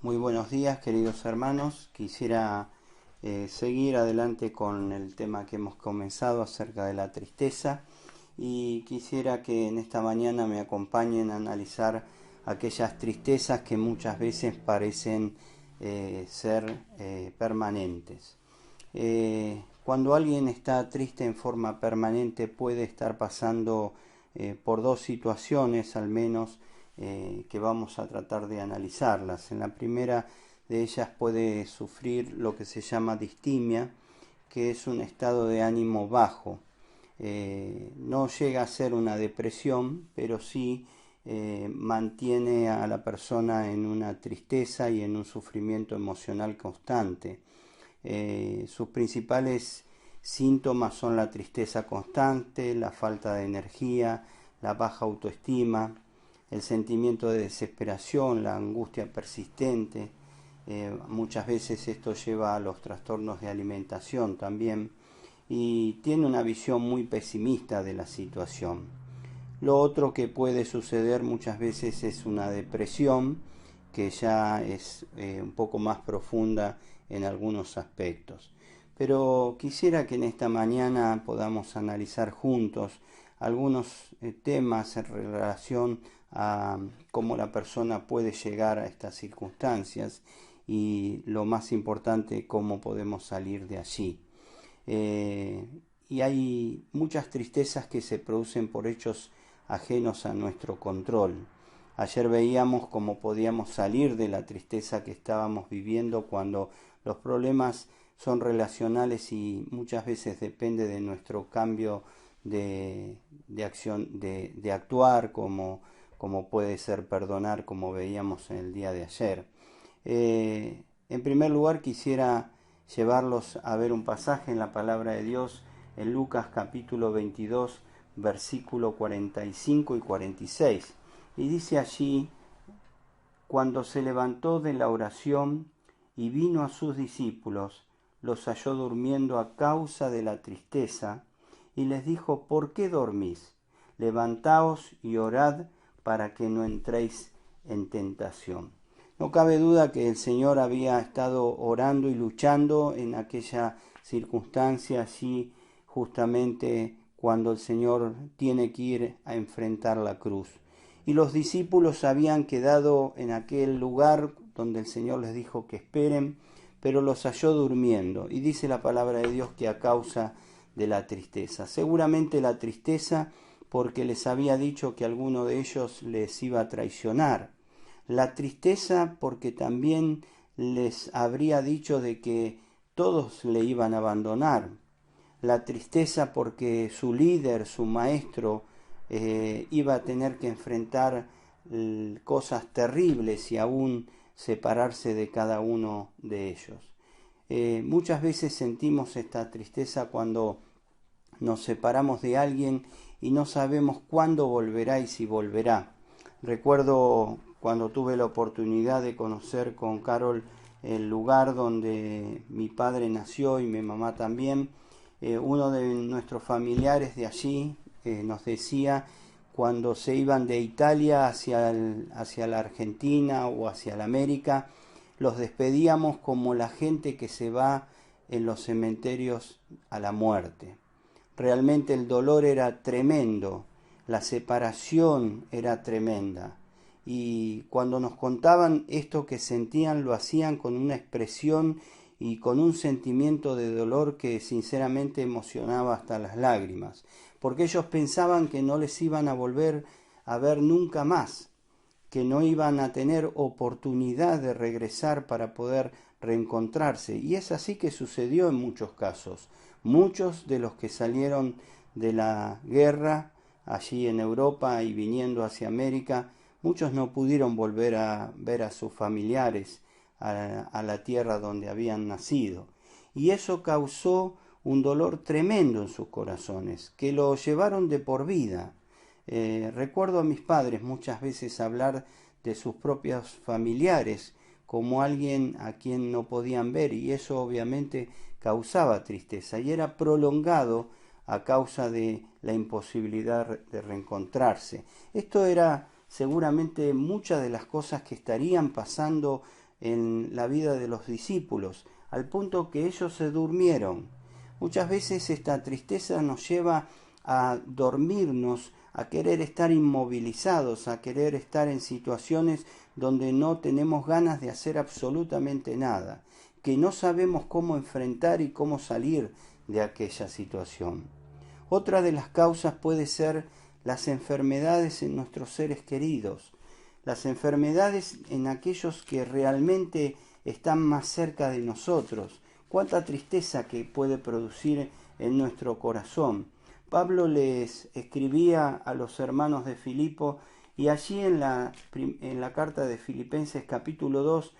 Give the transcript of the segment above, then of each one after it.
Muy buenos días, queridos hermanos. Quisiera seguir adelante con el tema que hemos comenzado acerca de la tristeza y quisiera que en esta mañana me acompañen a analizar aquellas tristezas que muchas veces parecen ser permanentes. Cuando alguien está triste en forma permanente puede estar pasando por dos situaciones al menos que vamos a tratar de analizarlas. En la primera de ellas puede sufrir lo que se llama distimia, que es un estado de ánimo bajo. No llega a ser una depresión, pero sí mantiene a la persona en una tristeza y en un sufrimiento emocional constante. Sus principales síntomas son la tristeza constante, la falta de energía, la baja autoestima, el sentimiento de desesperación, la angustia persistente. Muchas veces esto lleva a los trastornos de alimentación también y tiene una visión muy pesimista de la situación. Lo otro que puede suceder muchas veces es una depresión que ya es un poco más profunda en algunos aspectos. Pero quisiera que en esta mañana podamos analizar juntos algunos temas en relación a cómo la persona puede llegar a estas circunstancias y lo más importante, cómo podemos salir de allí. Y hay muchas tristezas que se producen por hechos ajenos a nuestro control. Ayer veíamos cómo podíamos salir de la tristeza que estábamos viviendo cuando los problemas son relacionales y muchas veces depende de nuestro cambio de acción, de actuar, como puede ser perdonar, como veíamos en el día de ayer. En primer lugar quisiera llevarlos a ver un pasaje en la palabra de Dios en Lucas capítulo 22 versículo 45 y 46. Y dice allí: cuando se levantó de la oración y vino a sus discípulos, los halló durmiendo a causa de la tristeza, y les dijo: ¿por qué dormís? Levantaos y orad para que no entréis en tentación. No cabe duda que el Señor había estado orando y luchando en aquella circunstancia allí, justamente cuando el Señor tiene que ir a enfrentar la cruz. Y los discípulos habían quedado en aquel lugar donde el Señor les dijo que esperen, pero los halló durmiendo. Y dice la palabra de Dios que a causa de la tristeza. Seguramente la tristeza porque les había dicho que alguno de ellos les iba a traicionar. La tristeza porque también les habría dicho de que todos le iban a abandonar. La tristeza porque su líder, su maestro, iba a tener que enfrentar cosas terribles y aún separarse de cada uno de ellos. Muchas veces sentimos esta tristeza cuando nos separamos de alguien y no sabemos cuándo volverá y si volverá. Recuerdo cuando tuve la oportunidad de conocer con Carol el lugar donde mi padre nació y mi mamá también. Uno de nuestros familiares de allí nos decía cuando se iban de Italia hacia la Argentina o hacia la América, los despedíamos como la gente que se va en los cementerios a la muerte. Realmente el dolor era tremendo, la separación era tremenda. Y cuando nos contaban esto que sentían, lo hacían con una expresión y con un sentimiento de dolor que sinceramente emocionaba hasta las lágrimas, porque ellos pensaban que no les iban a volver a ver nunca más, que no iban a tener oportunidad de regresar para poder reencontrarse. Y es así que sucedió en muchos casos. Muchos de los que salieron de la guerra allí en Europa y viniendo hacia América, muchos no pudieron volver a ver a sus familiares, a la tierra donde habían nacido. Y eso causó un dolor tremendo en sus corazones, que lo llevaron de por vida. Recuerdo a mis padres muchas veces hablar de sus propios familiares como alguien a quien no podían ver, y eso obviamente causaba tristeza y era prolongado a causa de la imposibilidad de reencontrarse. Esto era seguramente muchas de las cosas que estarían pasando en la vida de los discípulos, al punto que ellos se durmieron. Muchas veces esta tristeza nos lleva a dormirnos, a querer estar inmovilizados, a querer estar en situaciones donde no tenemos ganas de hacer absolutamente nada, que no sabemos cómo enfrentar y cómo salir de aquella situación. Otra de las causas puede ser las enfermedades en nuestros seres queridos, las enfermedades en aquellos que realmente están más cerca de nosotros. Cuánta tristeza que puede producir en nuestro corazón. Pablo les escribía a los hermanos de Filipo, y allí en la carta de Filipenses capítulo 2,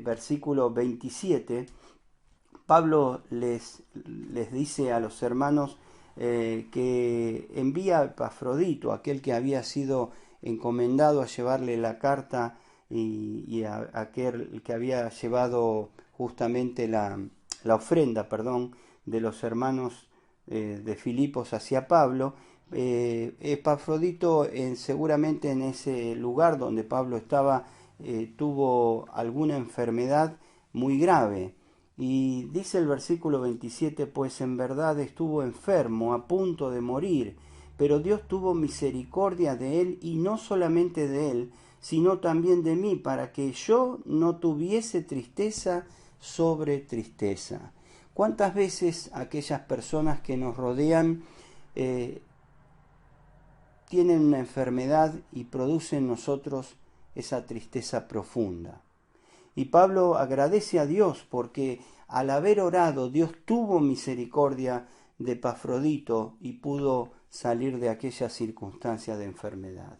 versículo 27, Pablo les dice a los hermanos que envía a Epafrodito, aquel que había sido encomendado a llevarle la carta y a aquel que había llevado justamente la ofrenda, de los hermanos de Filipos hacia Pablo. Epafrodito seguramente en ese lugar donde Pablo estaba tuvo alguna enfermedad muy grave. Y dice el versículo 27, pues en verdad estuvo enfermo, a punto de morir, pero Dios tuvo misericordia de él, y no solamente de él, sino también de mí, para que yo no tuviese tristeza sobre tristeza. ¿Cuántas veces aquellas personas que nos rodean tienen una enfermedad y producen en nosotros esa tristeza profunda? Y Pablo agradece a Dios porque al haber orado, Dios tuvo misericordia de Epafrodito y pudo salir de aquella circunstancia de enfermedad.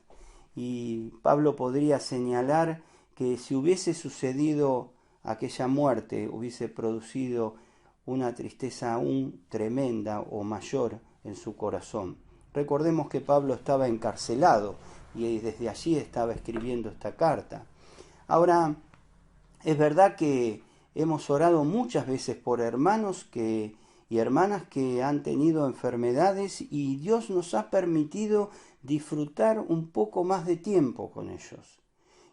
Y Pablo podría señalar que si hubiese sucedido aquella muerte, hubiese producido una tristeza aún tremenda o mayor en su corazón. Recordemos que Pablo estaba encarcelado y desde allí estaba escribiendo esta carta. Ahora, es verdad que hemos orado muchas veces por hermanos y hermanas que han tenido enfermedades, y Dios nos ha permitido disfrutar un poco más de tiempo con ellos.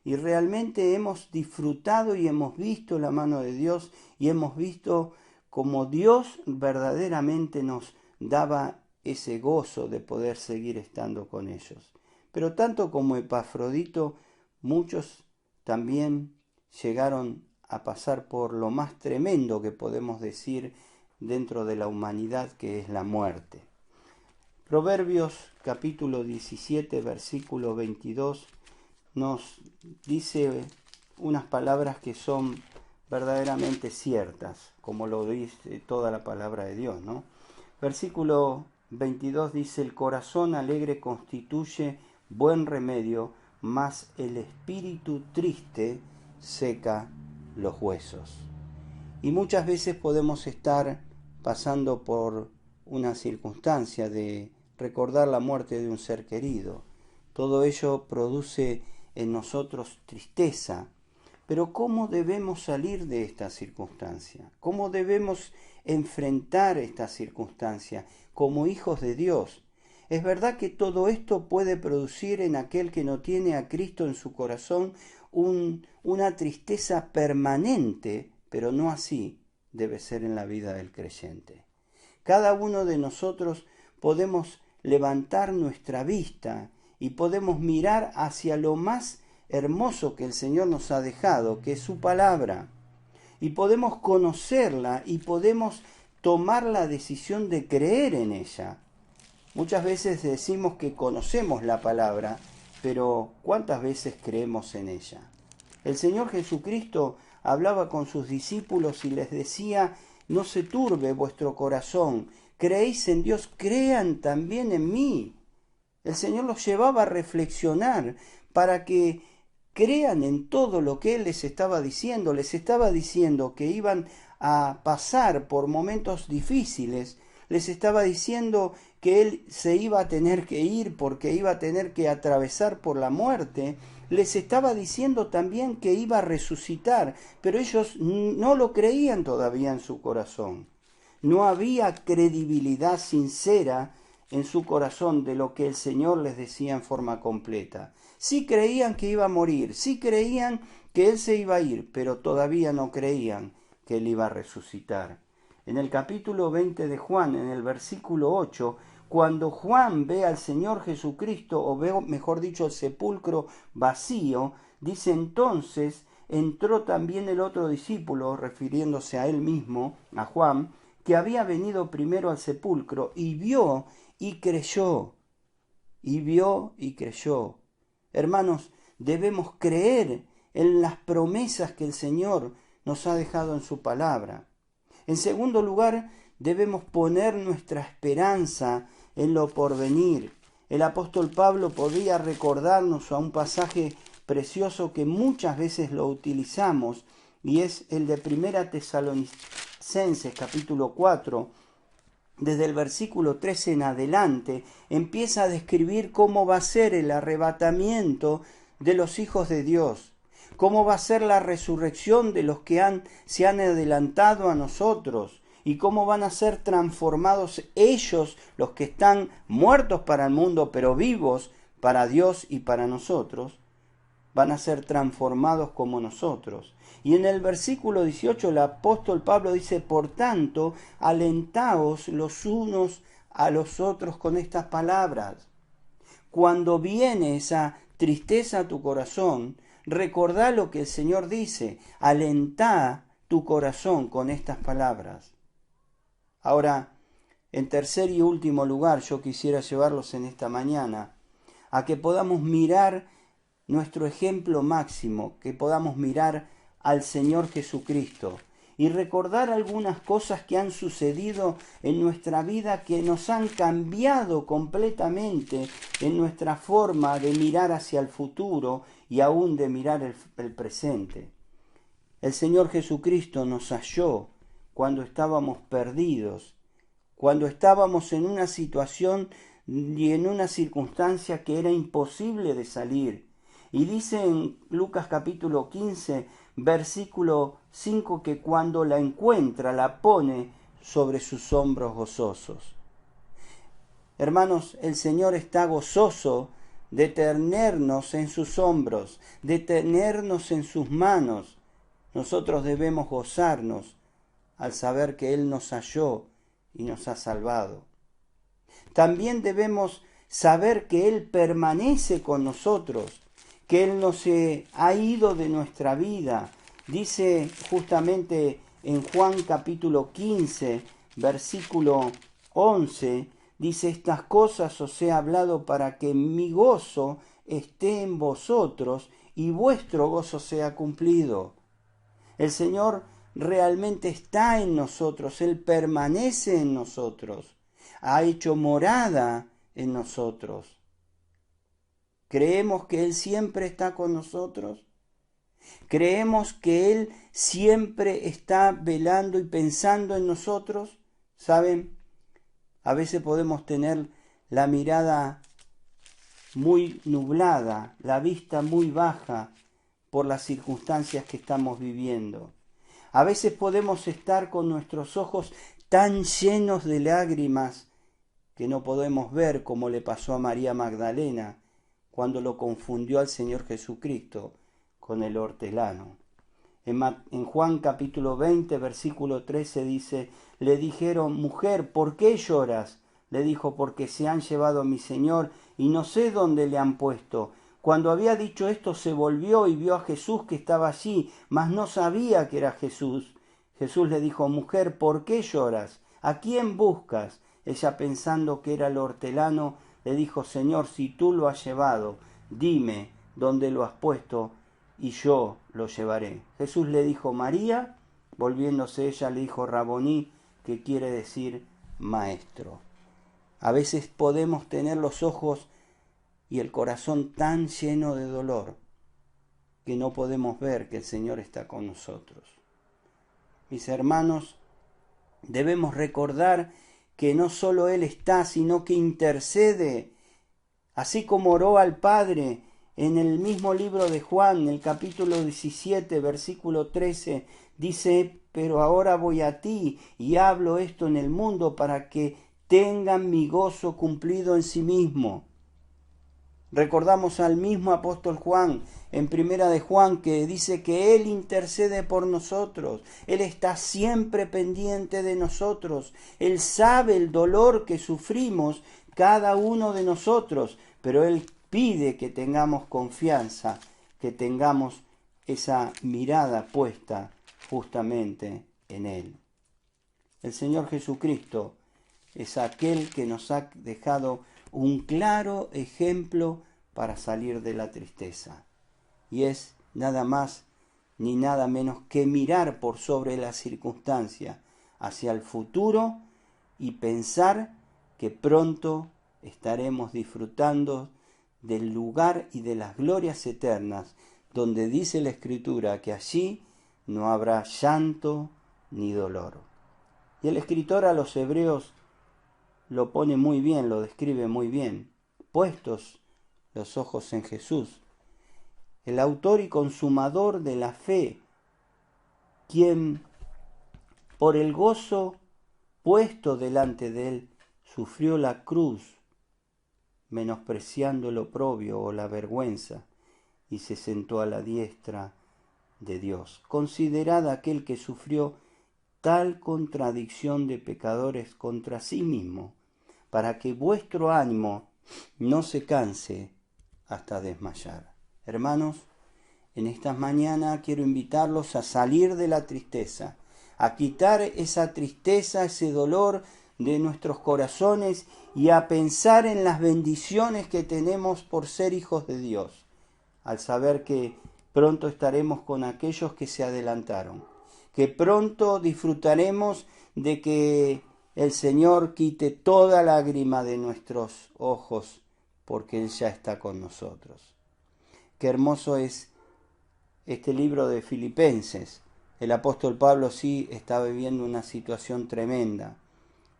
Y realmente hemos disfrutado y hemos visto la mano de Dios, y hemos visto cómo Dios verdaderamente nos daba ese gozo de poder seguir estando con ellos. Pero tanto como Epafrodito, muchos también llegaron a pasar por lo más tremendo que podemos decir dentro de la humanidad, que es la muerte. Proverbios capítulo 17, versículo 22, nos dice unas palabras que son verdaderamente ciertas, como lo dice toda la palabra de Dios, ¿no? Versículo 22 dice: el corazón alegre constituye buen remedio, mas el espíritu triste seca los huesos. Y muchas veces podemos estar pasando por una circunstancia de recordar la muerte de un ser querido. Todo ello produce en nosotros tristeza. Pero ¿cómo debemos salir de esta circunstancia? ¿Cómo debemos enfrentar esta circunstancia como hijos de Dios? Es verdad que todo esto puede producir en aquel que no tiene a Cristo en su corazón una tristeza permanente, pero no así debe ser en la vida del creyente. Cada uno de nosotros podemos levantar nuestra vista y podemos mirar hacia lo más hermoso que el Señor nos ha dejado, que es su palabra, y podemos conocerla y podemos tomar la decisión de creer en ella. Muchas veces decimos que conocemos la palabra, pero ¿cuántas veces creemos en ella? El Señor Jesucristo hablaba con sus discípulos y les decía: no se turbe vuestro corazón, creéis en Dios, crean también en mí. El Señor los llevaba a reflexionar para que crean en todo lo que Él les estaba diciendo. Les estaba diciendo que iban a pasar por momentos difíciles, les estaba diciendo que Él se iba a tener que ir porque iba a tener que atravesar por la muerte, les estaba diciendo también que iba a resucitar, pero ellos no lo creían todavía en su corazón. No había credibilidad sincera en su corazón de lo que el Señor les decía en forma completa. Sí creían que iba a morir, sí creían que Él se iba a ir, pero todavía no creían que Él iba a resucitar. En el capítulo 20 de Juan, en el versículo 8, cuando Juan ve al Señor Jesucristo, o ve, mejor dicho, el sepulcro vacío, dice entonces entró también el otro discípulo, refiriéndose a él mismo, a Juan, que había venido primero al sepulcro, y vio y creyó. Y vio y creyó. Hermanos, debemos creer en las promesas que el Señor nos ha dejado en su palabra. En segundo lugar, debemos poner nuestra esperanza en lo porvenir. El apóstol Pablo podía recordarnos a un pasaje precioso que muchas veces lo utilizamos, y es el de 1 Tesalonicenses capítulo 4, desde el versículo 13 en adelante, empieza a describir cómo va a ser el arrebatamiento de los hijos de Dios, cómo va a ser la resurrección de los que se han adelantado a nosotros, y cómo van a ser transformados ellos, los que están muertos para el mundo, pero vivos para Dios y para nosotros, van a ser transformados como nosotros. Y en el versículo 18 el apóstol Pablo dice, por tanto, alentaos los unos a los otros con estas palabras. Cuando viene esa tristeza a tu corazón, recordá lo que el Señor dice, alentá tu corazón con estas palabras. Ahora, en tercer y último lugar, yo quisiera llevarlos en esta mañana a que podamos mirar nuestro ejemplo máximo, que podamos mirar al Señor Jesucristo y recordar algunas cosas que han sucedido en nuestra vida que nos han cambiado completamente en nuestra forma de mirar hacia el futuro y aún de mirar el presente. El Señor Jesucristo nos halló cuando estábamos perdidos, cuando estábamos en una situación y en una circunstancia que era imposible de salir. Y dice en Lucas capítulo 15, versículo 5, que cuando la encuentra, la pone sobre sus hombros gozosos. Hermanos, el Señor está gozoso de tenernos en sus hombros, de tenernos en sus manos. Nosotros debemos gozarnos al saber que Él nos halló y nos ha salvado. También debemos saber que Él permanece con nosotros, que Él no se ha ido de nuestra vida. Dice justamente en Juan capítulo 15, versículo 11, dice, estas cosas os he hablado para que mi gozo esté en vosotros y vuestro gozo sea cumplido. El Señor realmente está en nosotros, Él permanece en nosotros, ha hecho morada en nosotros. ¿Creemos que Él siempre está con nosotros? ¿Creemos que Él siempre está velando y pensando en nosotros? ¿Saben? A veces podemos tener la mirada muy nublada, la vista muy baja por las circunstancias que estamos viviendo. A veces podemos estar con nuestros ojos tan llenos de lágrimas que no podemos ver, como le pasó a María Magdalena cuando lo confundió al Señor Jesucristo con el hortelano. En Juan capítulo 20, versículo 13 dice, le dijeron, mujer, ¿por qué lloras? Le dijo, porque se han llevado a mi Señor y no sé dónde le han puesto. Cuando había dicho esto, se volvió y vio a Jesús que estaba allí, mas no sabía que era Jesús. Jesús le dijo, mujer, ¿por qué lloras? ¿A quién buscas? Ella, pensando que era el hortelano, le dijo, Señor, si tú lo has llevado, dime dónde lo has puesto y yo lo llevaré. Jesús le dijo, María. Volviéndose ella le dijo, Raboní, que quiere decir maestro. A veces podemos tener los ojos y el corazón tan lleno de dolor que no podemos ver que el Señor está con nosotros. Mis hermanos, debemos recordar que no solo Él está, sino que intercede, así como oró al Padre en el mismo libro de Juan, en el capítulo 17, versículo 13, dice, pero ahora voy a ti y hablo esto en el mundo para que tengan mi gozo cumplido en sí mismo. Recordamos al mismo apóstol Juan en Primera de Juan, que dice que Él intercede por nosotros. Él está siempre pendiente de nosotros. Él sabe el dolor que sufrimos cada uno de nosotros, pero Él pide que tengamos confianza, que tengamos esa mirada puesta justamente en Él. El Señor Jesucristo es aquel que nos ha dejado un claro ejemplo para salir de la tristeza. Y es nada más ni nada menos que mirar por sobre la circunstancia hacia el futuro y pensar que pronto estaremos disfrutando del lugar y de las glorias eternas, donde dice la Escritura que allí no habrá llanto ni dolor. Y el escritor a los Hebreos lo pone muy bien, lo describe muy bien. Puestos los ojos en Jesús, el autor y consumador de la fe, quien por el gozo puesto delante de él sufrió la cruz, menospreciando el oprobio o la vergüenza, y se sentó a la diestra de Dios. Considerad aquel que sufrió tal contradicción de pecadores contra sí mismo, para que vuestro ánimo no se canse hasta desmayar. Hermanos, en estas mañanas quiero invitarlos a salir de la tristeza, a quitar esa tristeza, ese dolor de nuestros corazones y a pensar en las bendiciones que tenemos por ser hijos de Dios, al saber que pronto estaremos con aquellos que se adelantaron, que pronto disfrutaremos de que el Señor quite toda lágrima de nuestros ojos, porque Él ya está con nosotros. Qué hermoso es este libro de Filipenses. El apóstol Pablo sí está viviendo una situación tremenda,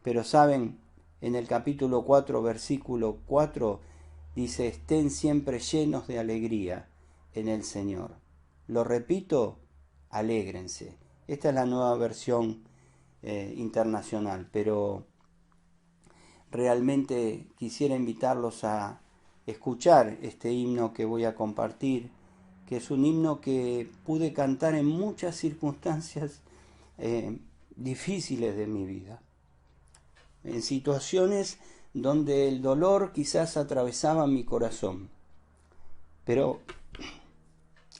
pero saben, en el capítulo 4, versículo 4, dice: estén siempre llenos de alegría en el Señor. Lo repito, alégrense. Esta es la nueva versión internacional, pero realmente quisiera invitarlos a escuchar este himno que voy a compartir, que es un himno que pude cantar en muchas circunstancias difíciles de mi vida, en situaciones donde el dolor quizás atravesaba mi corazón, pero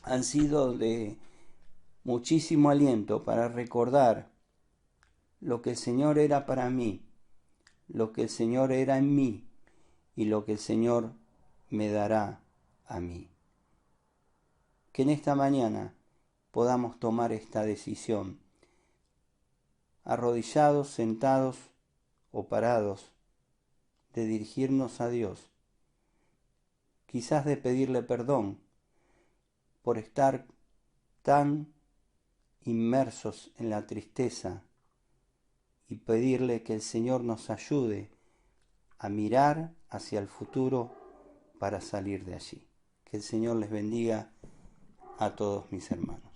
han sido de muchísimo aliento para recordar lo que el Señor era para mí, lo que el Señor era en mí y lo que el Señor me dará a mí. Que en esta mañana podamos tomar esta decisión, arrodillados, sentados o parados, de dirigirnos a Dios, quizás de pedirle perdón por estar tan inmersos en la tristeza y pedirle que el Señor nos ayude a mirar hacia el futuro para salir de allí. Que el Señor les bendiga a todos mis hermanos.